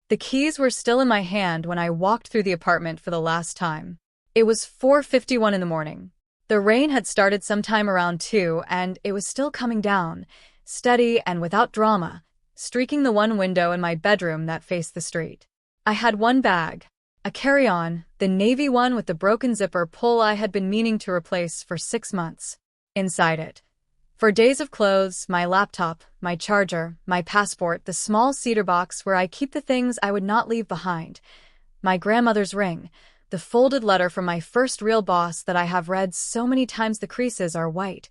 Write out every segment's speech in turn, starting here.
The keys were still in my hand when I walked through the apartment for the last time. It was 4:51 in the morning. The rain had started sometime around 2, and it was still coming down, steady and without drama, streaking the one window in my bedroom that faced the street. I had one bag, a carry-on, the navy one with the broken zipper pull I had been meaning to replace for 6 months. Inside it, for days of clothes, my laptop, my charger, my passport, the small cedar box where I keep the things I would not leave behind, my grandmother's ring, the folded letter from my first real boss that I have read so many times the creases are white,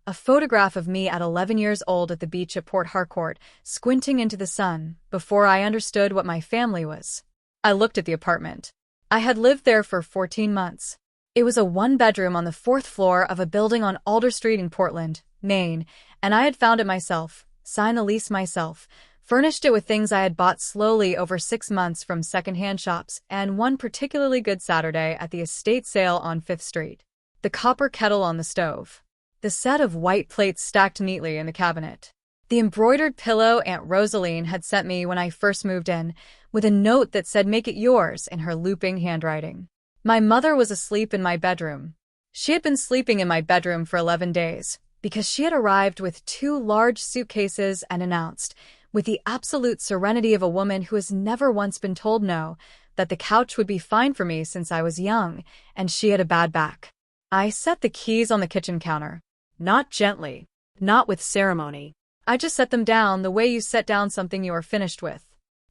a photograph of me at 11 years old at the beach at Port Harcourt, squinting into the sun, before I understood what my family was. I looked at the apartment. I had lived there for 14 months. It was a one-bedroom on the 4th floor of a building on Alder Street in Portland, Maine, and I had found it myself, signed the lease myself, furnished it with things I had bought slowly over 6 months from second-hand shops, and one particularly good Saturday at the estate sale on 5th Street. The copper kettle on the stove. The set of white plates stacked neatly in the cabinet. The embroidered pillow Aunt Rosaline had sent me when I first moved in, with a note that said "Make it yours" in her looping handwriting. My mother was asleep in my bedroom. She had been sleeping in my bedroom for 11 days, because she had arrived with 2 large suitcases and announced, with the absolute serenity of a woman who has never once been told no, that the couch would be fine for me since I was young, and she had a bad back. I set the keys on the kitchen counter. Not gently, not with ceremony. I just set them down the way you set down something you are finished with.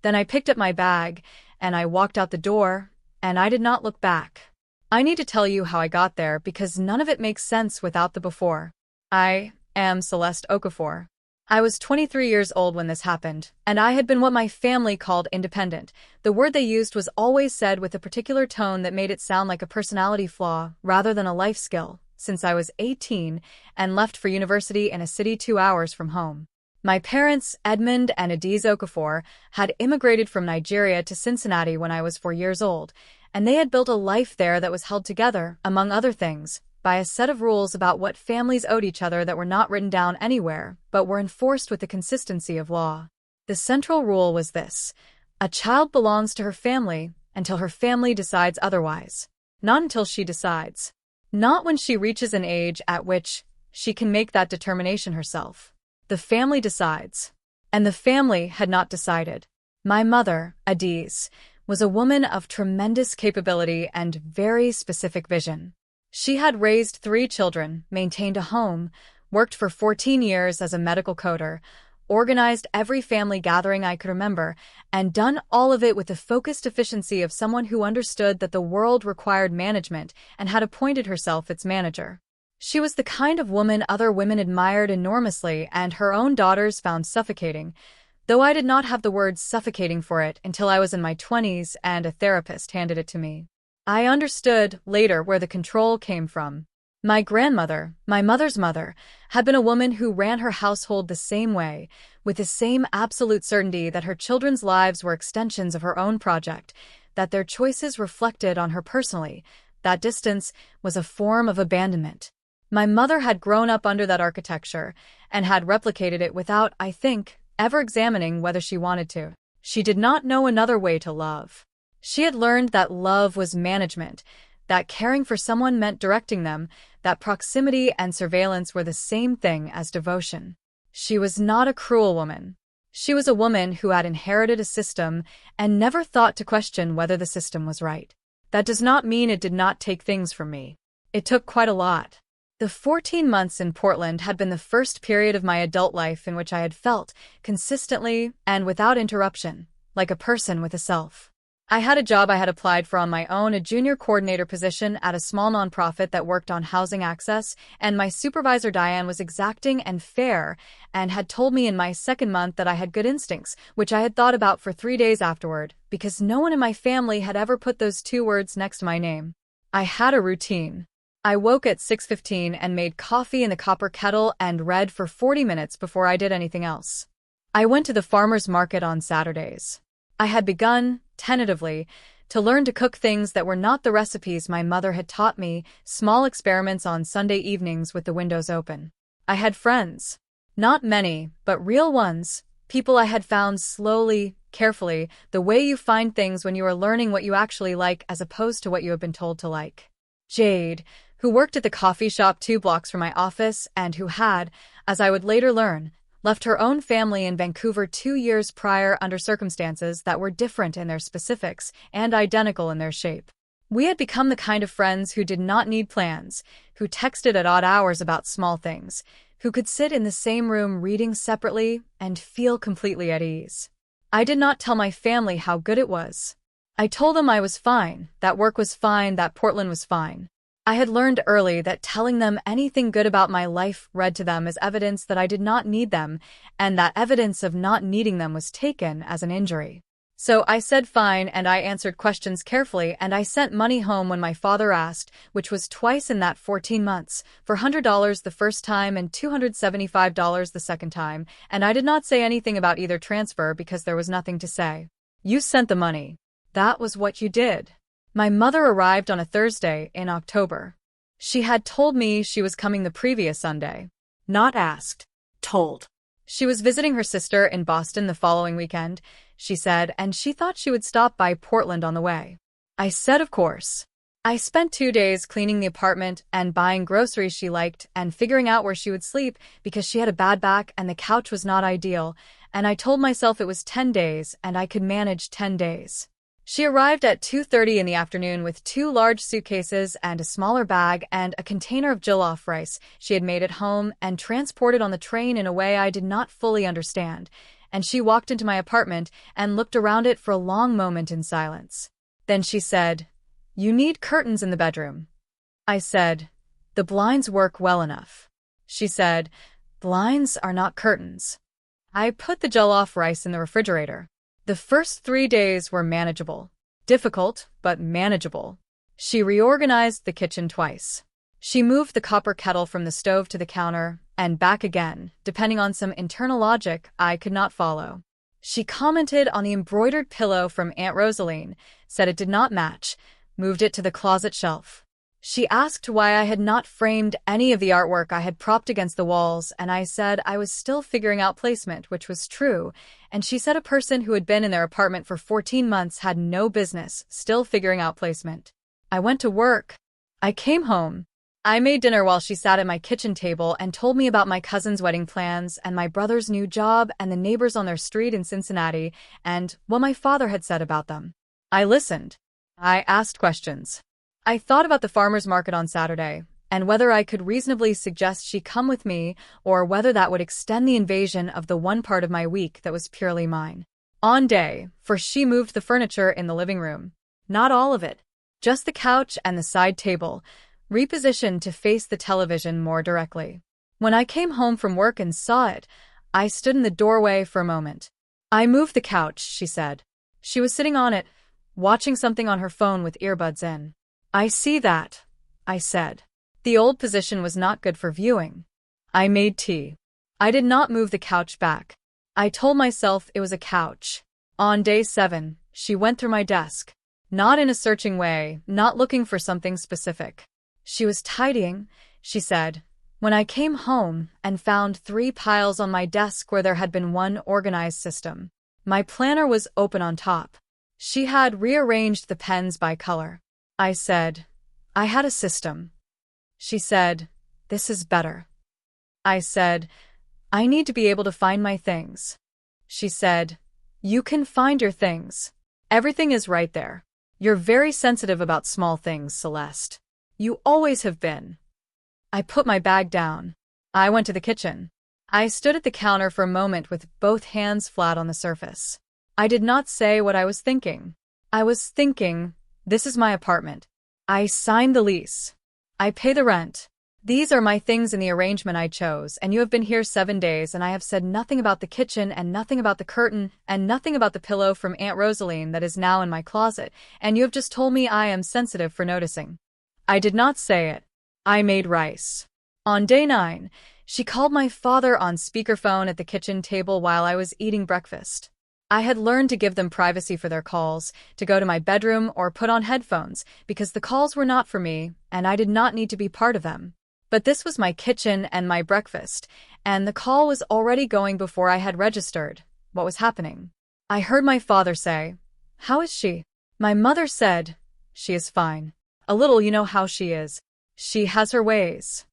Then I picked up my bag, and I walked out the door, and I did not look back. I need to tell you how I got there because none of it makes sense without the before. I am Celeste Okafor. I was 23 years old when this happened, and I had been what my family called independent. The word they used was always said with a particular tone that made it sound like a personality flaw rather than a life skill, since I was 18 and left for university in a city 2 hours from home. My parents, Edmund and Adiz Okafor, had immigrated from Nigeria to Cincinnati when I was 4 years old, and they had built a life there that was held together, among other things, by a set of rules about what families owed each other that were not written down anywhere, but were enforced with the consistency of law. The central rule was this: a child belongs to her family until her family decides otherwise. Not until she decides. Not when she reaches an age at which she can make that determination herself. The family decides. And the family had not decided. My mother, Adiz, was a woman of tremendous capability and very specific vision. She had raised 3 children, maintained a home, worked for 14 years as a medical coder, organized every family gathering I could remember, and done all of it with the focused efficiency of someone who understood that the world required management and had appointed herself its manager. She was the kind of woman other women admired enormously and her own daughters found suffocating, though I did not have the word suffocating for it until I was in my 20s and a therapist handed it to me. I understood later where the control came from. My grandmother, my mother's mother, had been a woman who ran her household the same way, with the same absolute certainty that her children's lives were extensions of her own project, that their choices reflected on her personally. That distance was a form of abandonment. My mother had grown up under that architecture and had replicated it without, I think, ever examining whether she wanted to. She did not know another way to love. She had learned that love was management, that caring for someone meant directing them, that proximity and surveillance were the same thing as devotion. She was not a cruel woman. She was a woman who had inherited a system and never thought to question whether the system was right. That does not mean it did not take things from me. It took quite a lot. The 14 months in Portland had been the first period of my adult life in which I had felt, consistently and without interruption, like a person with a self. I had a job I had applied for on my own, a junior coordinator position at a small nonprofit that worked on housing access, and my supervisor Diane was exacting and fair and had told me in my second month that I had good instincts, which I had thought about for 3 days afterward, because no one in my family had ever put those 2 words next to my name. I had a routine. I woke at 6:15 and made coffee in the copper kettle and read for 40 minutes before I did anything else. I went to the farmer's market on Saturdays. I had begun, tentatively, to learn to cook things that were not the recipes my mother had taught me, small experiments on Sunday evenings with the windows open. I had friends. Not many, but real ones, people I had found slowly, carefully, the way you find things when you are learning what you actually like as opposed to what you have been told to like. Jade, who worked at the coffee shop 2 blocks from my office and who had, as I would later learn, left her own family in Vancouver 2 years prior under circumstances that were different in their specifics and identical in their shape. We had become the kind of friends who did not need plans, who texted at odd hours about small things, who could sit in the same room reading separately and feel completely at ease. I did not tell my family how good it was. I told them I was fine, that work was fine, that Portland was fine. I had learned early that telling them anything good about my life read to them as evidence that I did not need them, and that evidence of not needing them was taken as an injury. So I said fine, and I answered questions carefully, and I sent money home when my father asked, which was twice in that 14 months, for $100 the first time and $275 the second time, and I did not say anything about either transfer because there was nothing to say. You sent the money. That was what you did. My mother arrived on a Thursday in October. She had told me she was coming the previous Sunday. Not asked. Told. She was visiting her sister in Boston the following weekend, she said, and she thought she would stop by Portland on the way. I said of course. I spent 2 days cleaning the apartment and buying groceries she liked and figuring out where she would sleep because she had a bad back and the couch was not ideal, and I told myself it was 10 days and I could manage 10 days. She arrived at 2:30 in the afternoon with 2 large suitcases and a smaller bag and a container of jollof rice she had made at home and transported on the train in a way I did not fully understand, and she walked into my apartment and looked around it for a long moment in silence. Then she said, "You need curtains in the bedroom." I said, "The blinds work well enough." She said, "Blinds are not curtains." I put the jollof rice in the refrigerator. The first 3 days were manageable. Difficult, but manageable. She reorganized the kitchen twice. She moved the copper kettle from the stove to the counter, and back again, depending on some internal logic I could not follow. She commented on the embroidered pillow from Aunt Rosaline, said it did not match, moved it to the closet shelf. She asked why I had not framed any of the artwork I had propped against the walls, and I said I was still figuring out placement, which was true, and she said a person who had been in their apartment for 14 months had no business still figuring out placement. I went to work. I came home. I made dinner while she sat at my kitchen table and told me about my cousin's wedding plans and my brother's new job and the neighbors on their street in Cincinnati and what my father had said about them. I listened. I asked questions. I thought about the farmer's market on Saturday, and whether I could reasonably suggest she come with me, or whether that would extend the invasion of the one part of my week that was purely mine. On day, for she moved the furniture in the living room. Not all of it. Just the couch and the side table, repositioned to face the television more directly. When I came home from work and saw it, I stood in the doorway for a moment. "I moved the couch," she said. She was sitting on it, watching something on her phone with earbuds in. "I see that," I said. The old position was not good for viewing. I made tea. I did not move the couch back. I told myself it was a couch. On day 7, she went through my desk. Not in a searching way, not looking for something specific. She was tidying, she said, when I came home and found 3 piles on my desk where there had been one organized system. My planner was open on top. She had rearranged the pens by color. I said, "I had a system." She said, "This is better." I said, "I need to be able to find my things." She said, "You can find your things. Everything is right there. You're very sensitive about small things, Celeste. You always have been." I put my bag down. I went to the kitchen. I stood at the counter for a moment with both hands flat on the surface. I did not say what I was thinking. I was thinking, this is my apartment. I signed the lease. I pay the rent. These are my things in the arrangement I chose, and you have been here 7 days, and I have said nothing about the kitchen and nothing about the curtain and nothing about the pillow from Aunt Rosaline that is now in my closet, and you have just told me I am sensitive for noticing. I did not say it. I made rice. On day 9, she called my father on speakerphone at the kitchen table while I was eating breakfast. I had learned to give them privacy for their calls, to go to my bedroom or put on headphones, because the calls were not for me, and I did not need to be part of them. But this was my kitchen and my breakfast, and the call was already going before I had registered what was happening. I heard my father say, "How is she?" My mother said, "She is fine. A little, you know how she is. She has her ways."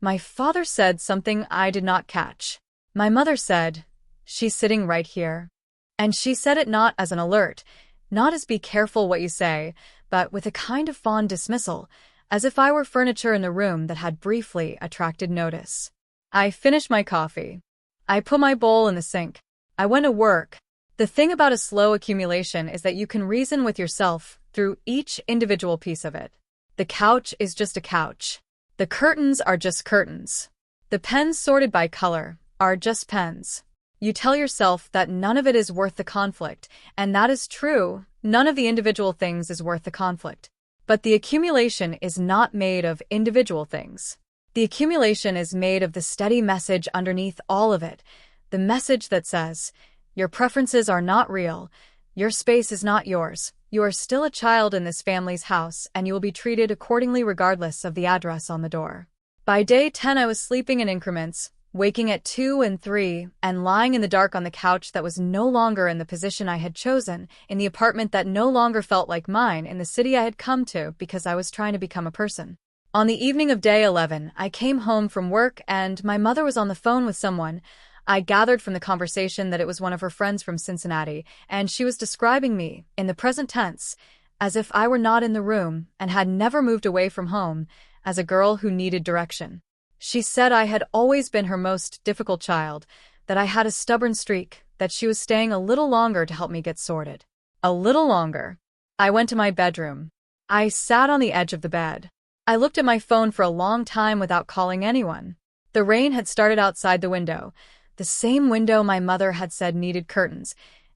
My father said something I did not catch. My mother said, "She's sitting right here." And she said it not as an alert, not as be careful what you say, but with a kind of fond dismissal, as if I were furniture in the room that had briefly attracted notice. I finished my coffee. I put my bowl in the sink. I went to work. The thing about a slow accumulation is that you can reason with yourself through each individual piece of it. The couch is just a couch. The curtains are just curtains. The pens sorted by color are just pens. You tell yourself that none of it is worth the conflict, and that is true. None of the individual things is worth the conflict. But the accumulation is not made of individual things. The accumulation is made of the steady message underneath all of it, the message that says, your preferences are not real, your space is not yours, you are still a child in this family's house, and you will be treated accordingly regardless of the address on the door. By day 10 I was sleeping in increments, waking at 2 and 3, and lying in the dark on the couch that was no longer in the position I had chosen, in the apartment that no longer felt like mine, in the city I had come to because I was trying to become a person. On the evening of day 11, I came home from work and my mother was on the phone with someone. I gathered from the conversation that it was one of her friends from Cincinnati, and she was describing me, in the present tense, as if I were not in the room and had never moved away from home, as a girl who needed direction. She said I had always been her most difficult child, that I had a stubborn streak, that she was staying a little longer to help me get sorted. A little longer. I went to my bedroom. I sat on the edge of the bed. I looked at my phone for a long time without calling anyone. The rain had started outside the window, the same window my mother had said needed curtains,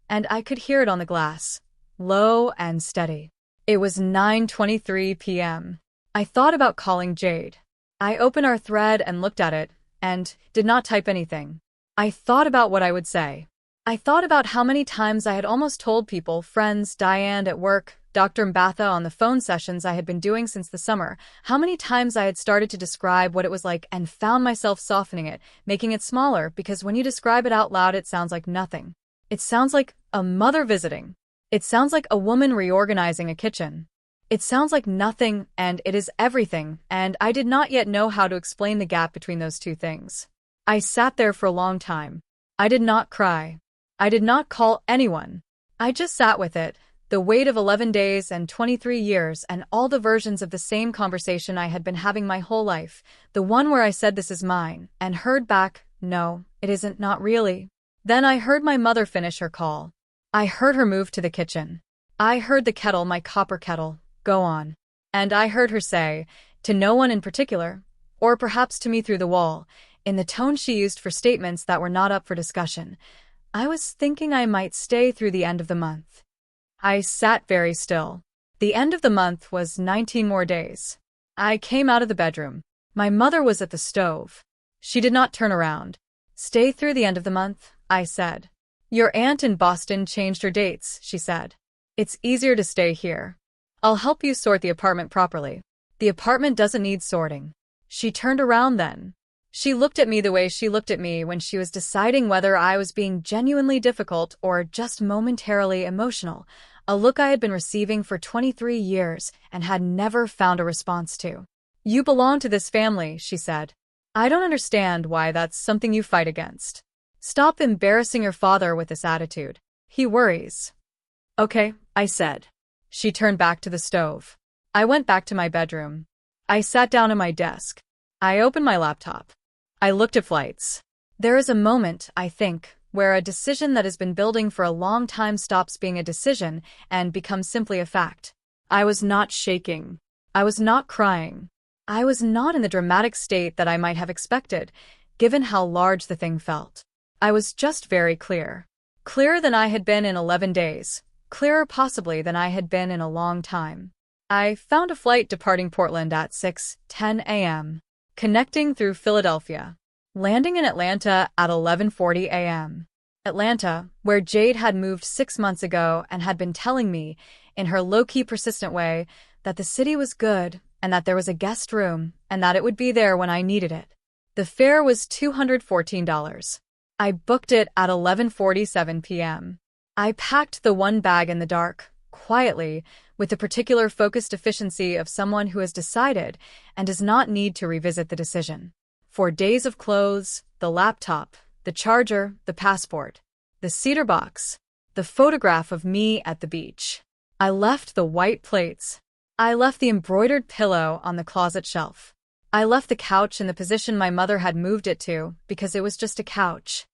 and I could hear it on the glass, low and steady. It was 9:23 p.m. I thought about calling Jade. I opened our thread and looked at it, and did not type anything. I thought about what I would say. I thought about how many times I had almost told people, friends, Diane at work, Dr. Mbatha on the phone sessions I had been doing since the summer, how many times I had started to describe what it was like and found myself softening it, making it smaller, because when you describe it out loud it sounds like nothing. It sounds like a mother visiting. It sounds like a woman reorganizing a kitchen. It sounds like nothing, and it is everything, and I did not yet know how to explain the gap between those two things. I sat there for a long time. I did not cry. I did not call anyone. I just sat with it, the weight of 11 days and 23 years and all the versions of the same conversation I had been having my whole life, the one where I said this is mine, and heard back, no, it isn't, not really. Then I heard my mother finish her call. I heard her move to the kitchen. I heard the kettle, my copper kettle, go on. And I heard her say, to no one in particular, or perhaps to me through the wall, in the tone she used for statements that were not up for discussion, I was thinking I might stay through the end of the month. I sat very still. The end of the month was 19 more days. I came out of the bedroom. My mother was at the stove. She did not turn around. Stay through the end of the month, I said. Your aunt in Boston changed her dates, she said. It's easier to stay here. I'll help you sort the apartment properly. The apartment doesn't need sorting. She turned around then. She looked at me the way she looked at me when she was deciding whether I was being genuinely difficult or just momentarily emotional, a look I had been receiving for 23 years and had never found a response to. You belong to this family, she said. I don't understand why that's something you fight against. Stop embarrassing your father with this attitude. He worries. Okay, I said. She turned back to the stove. I went back to my bedroom. I sat down at my desk. I opened my laptop. I looked at flights. There is a moment, I think, where a decision that has been building for a long time stops being a decision and becomes simply a fact. I was not shaking. I was not crying. I was not in the dramatic state that I might have expected, given how large the thing felt. I was just very clear. Clearer than I had been in 11 days. Clearer possibly than I had been in a long time. I found a flight departing Portland at 6:10 a.m., connecting through Philadelphia, landing in Atlanta at 11:40 a.m. Atlanta, where Jade had moved 6 months ago and had been telling me, in her low-key persistent way, that the city was good and that there was a guest room and that it would be there when I needed it. The fare was $214. I booked it at 11:47 p.m. I packed the one bag in the dark, quietly, with the particular focused efficiency of someone who has decided and does not need to revisit the decision. 4 days of clothes, the laptop, the charger, the passport, the cedar box, the photograph of me at the beach. I left the white plates. I left the embroidered pillow on the closet shelf. I left the couch in the position my mother had moved it to because it was just a couch.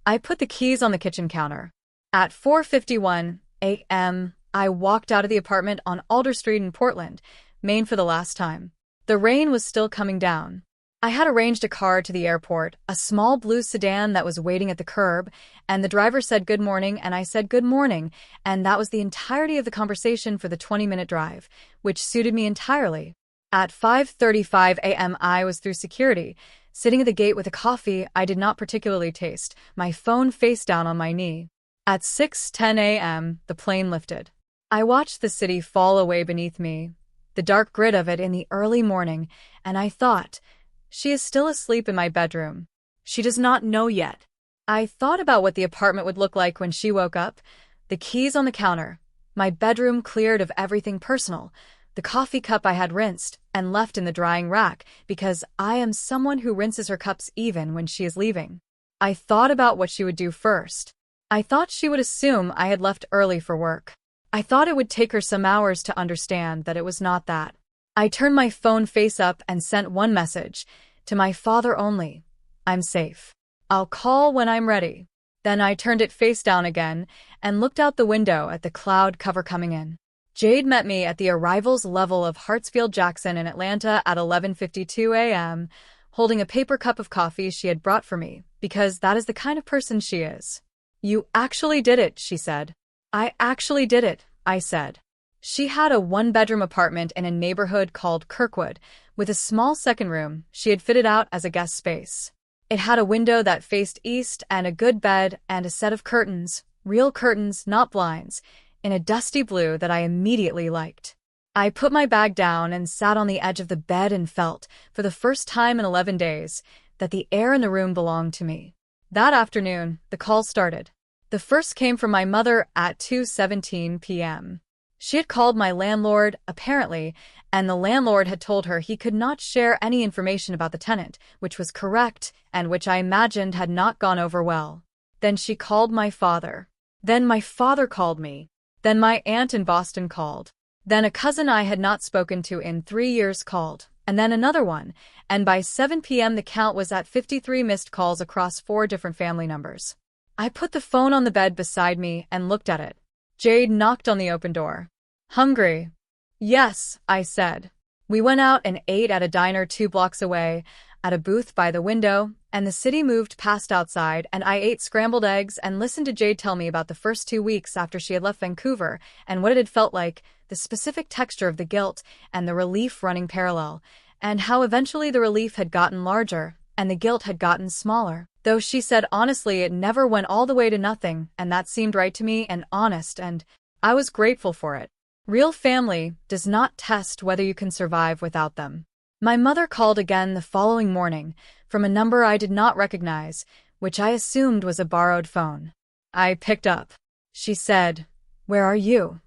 I put the keys on the kitchen counter. At 4:51 a.m., I walked out of the apartment on Alder Street in Portland, Maine for the last time. The rain was still coming down. I had arranged a car to the airport, a small blue sedan that was waiting at the curb, and the driver said good morning and I said good morning, and that was the entirety of the conversation for the 20-minute drive, which suited me entirely. At 5:35 a.m. I was through security, sitting at the gate with a coffee I did not particularly taste, my phone face down on my knee. At 6:10 a.m., the plane lifted. I watched the city fall away beneath me, the dark grid of it in the early morning, and I thought, she is still asleep in my bedroom. She does not know yet. I thought about what the apartment would look like when she woke up, the keys on the counter, my bedroom cleared of everything personal, the coffee cup I had rinsed and left in the drying rack because I am someone who rinses her cups even when she is leaving. I thought about what she would do first. I thought she would assume I had left early for work. I thought it would take her some hours to understand that it was not that. I turned my phone face up and sent one message, to my father only. I'm safe. I'll call when I'm ready. Then I turned it face down again and looked out the window at the cloud cover coming in. Jade met me at the arrivals level of Hartsfield-Jackson in Atlanta at 11:52 a.m., holding a paper cup of coffee she had brought for me, because that is the kind of person she is. You actually did it, she said. I actually did it, I said. She had a one-bedroom apartment in a neighborhood called Kirkwood, with a small second room she had fitted out as a guest space. It had a window that faced east and a good bed and a set of curtains, real curtains, not blinds, in a dusty blue that I immediately liked. I put my bag down and sat on the edge of the bed and felt, for the first time in 11 days, that the air in the room belonged to me. That afternoon, the calls started. The first came from my mother at 2:17 p.m. She had called my landlord, apparently, and the landlord had told her he could not share any information about the tenant, which was correct and which I imagined had not gone over well. Then she called my father. Then my father called me. Then my aunt in Boston called. Then a cousin I had not spoken to in 3 years called, and then another one, and by 7 p.m. the count was at 53 missed calls across 4 different family numbers. I put the phone on the bed beside me and looked at it. Jade knocked on the open door. Hungry? Yes, I said. We went out and ate at a diner 2 blocks away, at a booth by the window, and the city moved past outside, and I ate scrambled eggs and listened to Jade tell me about the first 2 weeks after she had left Vancouver and what it had felt like, the specific texture of the guilt and the relief running parallel, and how eventually the relief had gotten larger and the guilt had gotten smaller. Though she said honestly it never went all the way to nothing, and that seemed right to me and honest, and I was grateful for it. Real family does not test whether you can survive without them. My mother called again the following morning from a number I did not recognize, which I assumed was a borrowed phone. I picked up. She said, "Where are you?"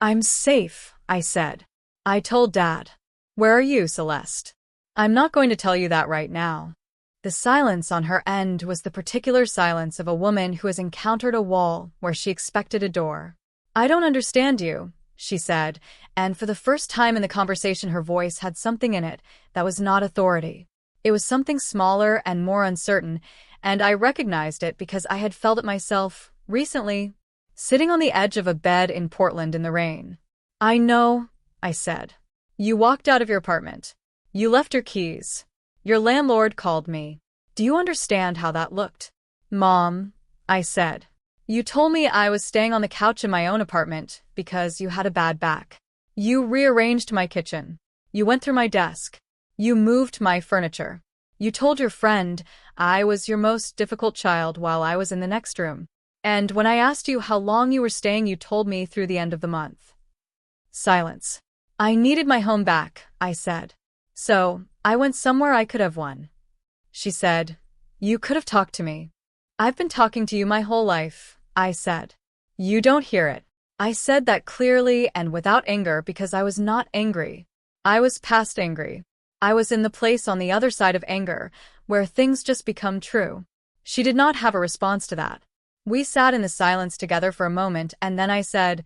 "I'm safe," I said. I told Dad. "Where are you, Celeste?" "I'm not going to tell you that right now." The silence on her end was the particular silence of a woman who has encountered a wall where she expected a door. "I don't understand you," she said, and for the first time in the conversation her voice had something in it that was not authority. It was something smaller and more uncertain, and I recognized it because I had felt it myself, recently, sitting on the edge of a bed in Portland in the rain. "I know," I said. "You walked out of your apartment. You left your keys. Your landlord called me. Do you understand how that looked?" "Mom," I said. "You told me I was staying on the couch in my own apartment because you had a bad back. You rearranged my kitchen. You went through my desk. You moved my furniture. You told your friend I was your most difficult child while I was in the next room. And when I asked you how long you were staying, you told me through the end of the month." Silence. "I needed my home back," I said. "So, I went somewhere I could have won." She said, "You could have talked to me." "I've been talking to you my whole life," I said. You don't hear it. I said that clearly and without anger because I was not angry. I was past angry. I was in the place on the other side of anger, where things just become true. She did not have a response to that. We sat in the silence together for a moment, and then I said,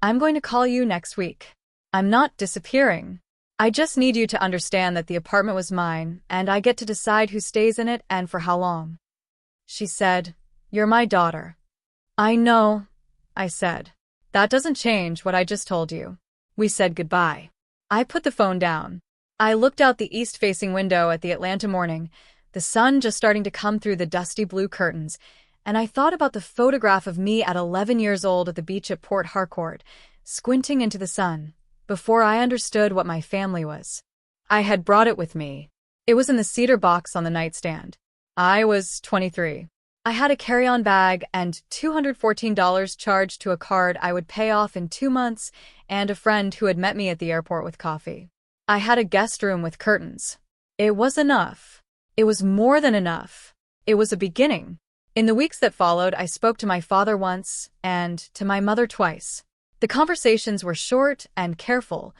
I'm going to call you next week. I'm not disappearing. I just need you to understand that the apartment was mine, and I get to decide who stays in it and for how long. She said, You're my daughter. I know, I said. That doesn't change what I just told you. We said goodbye. I put the phone down. I looked out the east-facing window at the Atlanta morning, the sun just starting to come through the dusty blue curtains, and I thought about the photograph of me at 11 years old at the beach at Port Harcourt, squinting into the sun, before I understood what my family was. I had brought it with me. It was in the cedar box on the nightstand. I was 23. I had a carry-on bag and $214 charged to a card I would pay off in 2 months and a friend who had met me at the airport with coffee. I had a guest room with curtains. It was enough. It was more than enough. It was a beginning. In the weeks that followed, I spoke to my father once and to my mother twice. The conversations were short and careful,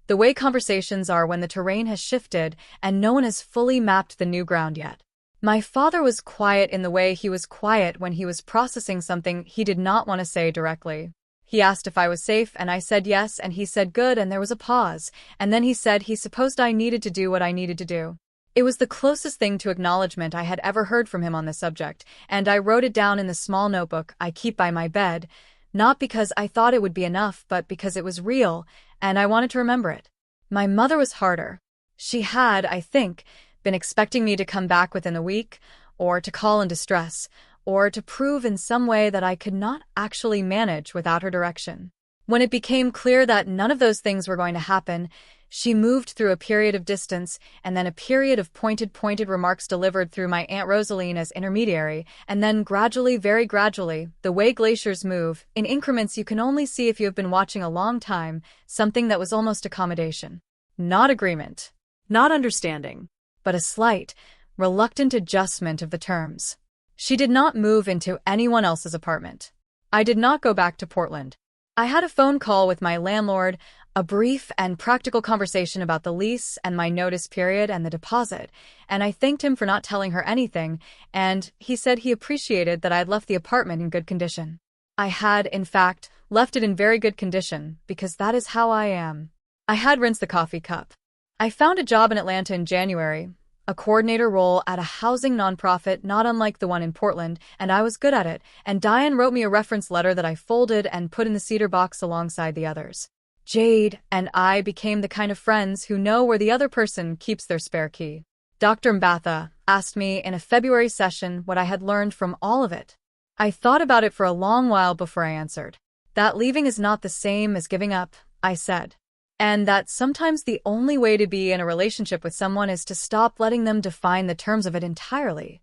the way conversations are when the terrain has shifted and no one has fully mapped the new ground yet. My father was quiet in the way he was quiet when he was processing something he did not want to say directly. He asked if I was safe, and I said yes, and he said good, and there was a pause, and then he said he supposed I needed to do what I needed to do. It was the closest thing to acknowledgement I had ever heard from him on the subject, and I wrote it down in the small notebook I keep by my bed, not because I thought it would be enough, but because it was real, and I wanted to remember it. My mother was harder. She had, I think, been expecting me to come back within a week, or to call in distress, or to prove in some way that I could not actually manage without her direction. When it became clear that none of those things were going to happen, she moved through a period of distance and then a period of pointed remarks delivered through my Aunt Rosaline as intermediary, and then gradually, very gradually, the way glaciers move, in increments you can only see if you have been watching a long time, something that was almost accommodation. Not agreement. Not understanding. But a slight, reluctant adjustment of the terms. She did not move into anyone else's apartment. I did not go back to Portland. I had a phone call with my landlord, a brief and practical conversation about the lease and my notice period and the deposit, and I thanked him for not telling her anything, and he said he appreciated that I had left the apartment in good condition. I had, in fact, left it in very good condition, because that is how I am. I had rinsed the coffee cup. I found a job in Atlanta in January, a coordinator role at a housing nonprofit not unlike the one in Portland, and I was good at it, and Diane wrote me a reference letter that I folded and put in the cedar box alongside the others. Jade and I became the kind of friends who know where the other person keeps their spare key. Dr. Mbatha asked me in a February session what I had learned from all of it. I thought about it for a long while before I answered. That leaving is not the same as giving up, I said. And that sometimes the only way to be in a relationship with someone is to stop letting them define the terms of it entirely.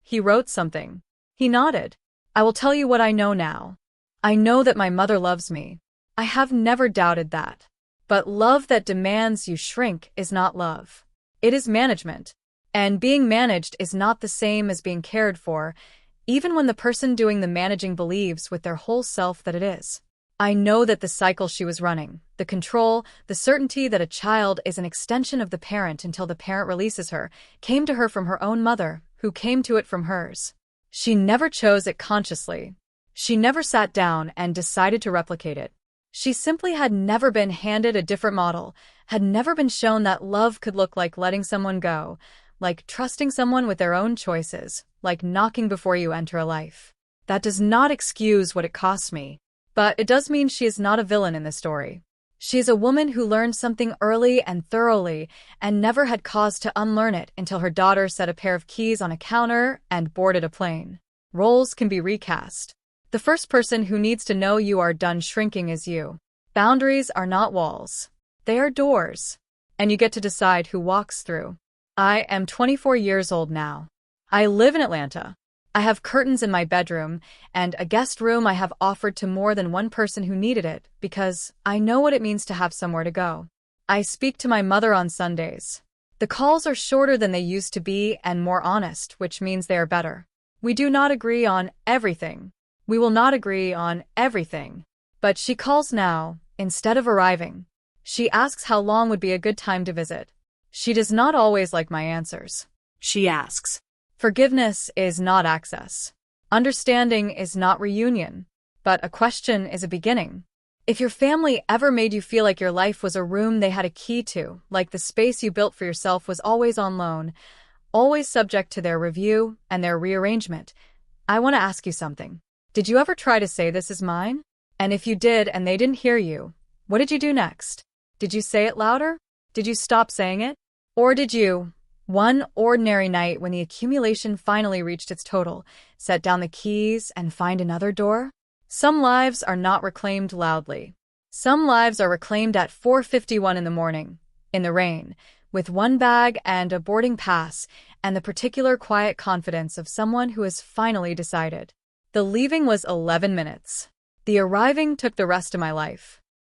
He wrote something. He nodded. I will tell you what I know now. I know that my mother loves me. I have never doubted that. But love that demands you shrink is not love. It is management. And being managed is not the same as being cared for, even when the person doing the managing believes with their whole self that it is. I know that the cycle she was running, the control, the certainty that a child is an extension of the parent until the parent releases her, came to her from her own mother, who came to it from hers. She never chose it consciously. She never sat down and decided to replicate it. She simply had never been handed a different model, had never been shown that love could look like letting someone go, like trusting someone with their own choices, like knocking before you enter a life. That does not excuse what it costs me. But it does mean she is not a villain in this story. She is a woman who learned something early and thoroughly and never had cause to unlearn it until her daughter set a pair of keys on a counter and boarded a plane. Roles can be recast. The first person who needs to know you are done shrinking is you. Boundaries are not walls. They are doors. And you get to decide who walks through. I am 24 years old now. I live in Atlanta. I have curtains in my bedroom, and a guest room I have offered to more than one person who needed it, because I know what it means to have somewhere to go. I speak to my mother on Sundays. The calls are shorter than they used to be and more honest, which means they are better. We do not agree on everything. We will not agree on everything. But she calls now, instead of arriving. She asks how long would be a good time to visit. She does not always like my answers. She asks. Forgiveness is not access. Understanding is not reunion. But a question is a beginning. If your family ever made you feel like your life was a room they had a key to, like the space you built for yourself was always on loan, always subject to their review and their rearrangement, I want to ask you something. Did you ever try to say this is mine? And if you did and they didn't hear you, what did you do next? Did you say it louder? Did you stop saying it? Or did you, one ordinary night when the accumulation finally reached its total, set down the keys and find another door? Some lives are not reclaimed loudly. Some lives are reclaimed at 4:51 in the morning, in the rain, with one bag and a boarding pass and the particular quiet confidence of someone who has finally decided. The leaving was 11 minutes. The arriving took the rest of my life.